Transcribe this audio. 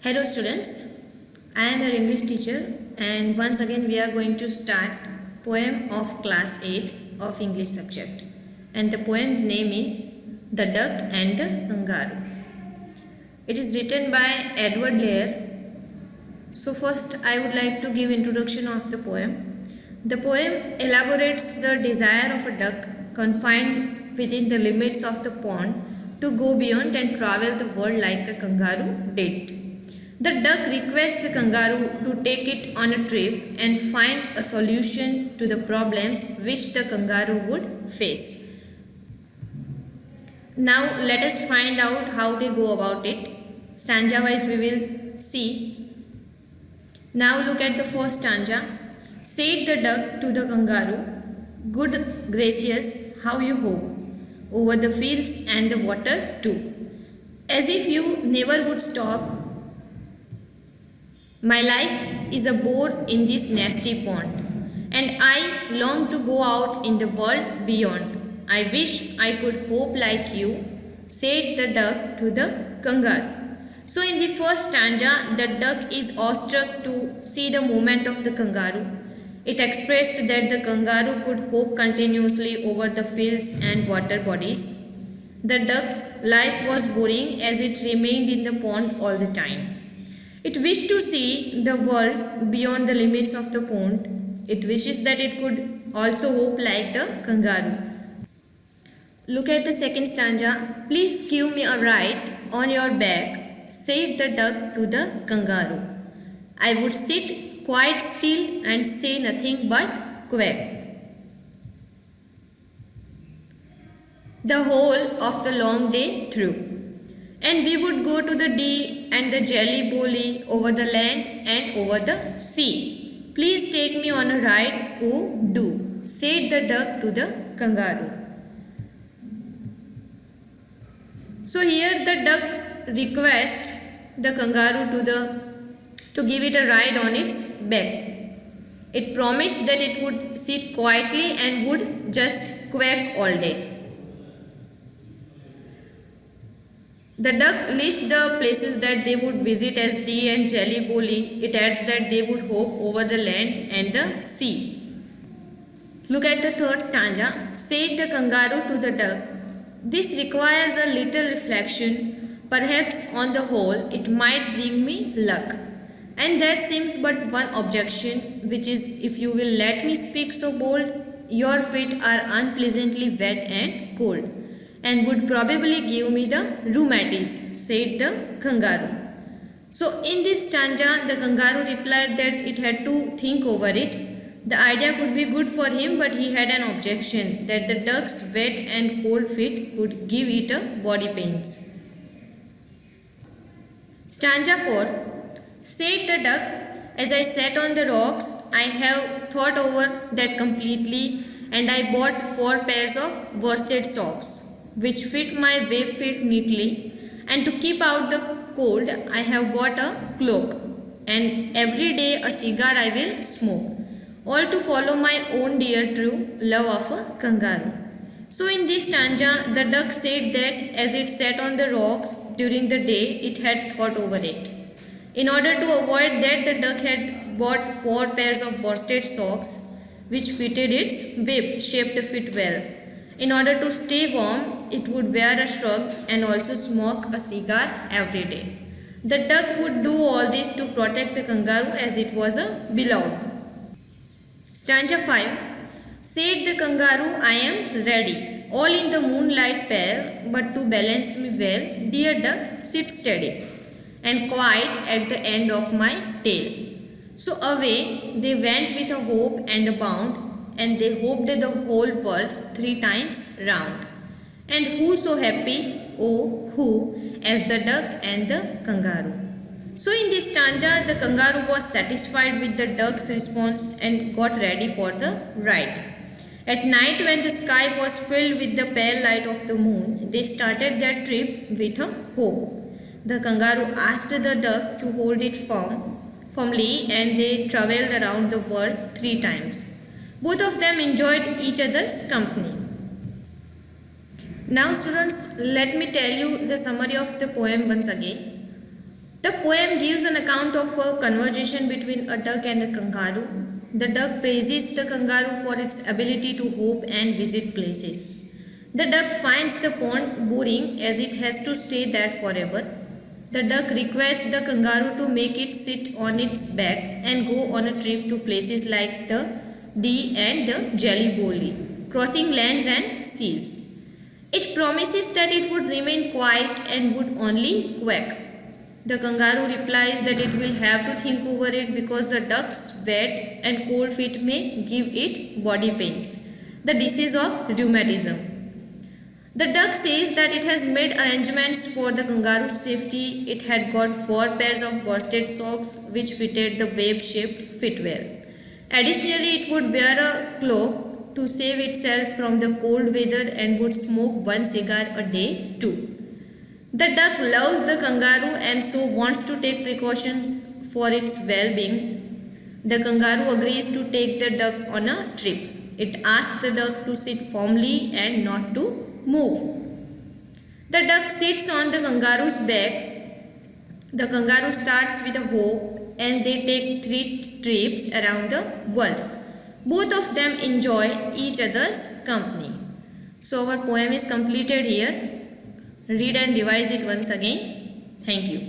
Hello students, I am your English teacher and once again we are going to start poem of class 8 of English subject, and the poem's name is The Duck and the Kangaroo. It is written by Edward Lear. So first I would like to give introduction of the poem. The poem elaborates the desire of a duck confined within the limits of the pond to go beyond and travel the world like the kangaroo did. The duck requests the kangaroo to take it on a trip and find a solution to the problems which the kangaroo would face. Now let us find out how they go about it. Stanza wise we will see. Now look at the first stanza. Said the duck to the kangaroo, "Good gracious, how you hope, over the fields and the water too, as if you never would stop. My life is a bore in this nasty pond, and I long to go out in the world beyond. I wish I could hope like you," said the duck to the kangaroo. So in the first stanza, the duck is awestruck to see the movement of the kangaroo. It expressed that the kangaroo could hope continuously over the fields and water bodies. The duck's life was boring as it remained in the pond all the time. It wished to see the world beyond the limits of the pond. It wishes that it could also hope like the kangaroo. Look at the second stanza. Please give me a ride on your back, said the duck to the kangaroo. I would sit quite still and say nothing but quack the whole of the long day through. And we would go to the dee and the jelly bolly over the land and over the sea. Please take me on a ride, oh do, said the duck to the kangaroo. So here the duck requests the kangaroo to give it a ride on its back. It promised that it would sit quietly and would just quack all day. The duck lists the places that they would visit as dee and jelly bolly. It adds that they would hope over the land and the sea. Look at the third stanza. Said the kangaroo to the duck, this requires a little reflection. Perhaps on the whole it might bring me luck. And there seems but one objection, which is, if you will let me speak so bold, your feet are unpleasantly wet and cold, and would probably give me the rheumatiz, said the kangaroo. So in this stanza, the kangaroo replied that it had to think over it. The idea could be good for him, but he had an objection that the duck's wet and cold feet could give it a body pains. Stanza 4. Said the duck, as I sat on the rocks, I have thought over that completely, and I bought 4 pairs of worsted socks, which fit my wave feet neatly, and to keep out the cold I have bought a cloak, and every day a cigar I will smoke, all to follow my own dear true love of a kangaroo. So in this stanza, the duck said that as it sat on the rocks during the day, it had thought over it. In order to avoid that, the duck had bought 4 pairs of worsted socks, which fitted its wave-shaped feet well. In order to stay warm, it would wear a shrug and also smoke a cigar every day. The duck would do all this to protect the kangaroo as it was a beloved. Stanza 5. Said the kangaroo, I am ready, all in the moonlight pale, but to balance me well, dear duck, sit steady, and quiet at the end of my tail. So away they went with a hope and a bound, and they hoped the whole world 3 times round. And who so happy, oh who, as the duck and the kangaroo. So in this stanza, the kangaroo was satisfied with the duck's response and got ready for the ride. At night, when the sky was filled with the pale light of the moon, they started their trip with a hope. The kangaroo asked the duck to hold it firmly, and they travelled around the world 3 times. Both of them enjoyed each other's company. Now students, let me tell you the summary of the poem once again. The poem gives an account of a conversation between a duck and a kangaroo. The duck praises the kangaroo for its ability to hope and visit places. The duck finds the pond boring as it has to stay there forever. The duck requests the kangaroo to make it sit on its back and go on a trip to places like the Dee and the Jelly Belly, crossing lands and seas. It promises that it would remain quiet and would only quack. The kangaroo replies that it will have to think over it because the duck's wet and cold feet may give it body pains, the disease of rheumatism. The duck says that it has made arrangements for the kangaroo's safety. It had got 4 pairs of worsted socks which fitted the web-shaped footwear. Additionally, it would wear a cloak to save itself from the cold weather and would smoke 1 cigar a day too. The duck loves the kangaroo and so wants to take precautions for its well-being. The kangaroo agrees to take the duck on a trip. It asks the duck to sit firmly and not to move. The duck sits on the kangaroo's back. The kangaroo starts with a hope and they take 3 trips around the world. Both of them enjoy each other's company. So our poem is completed here. Read and revise it once again. Thank you.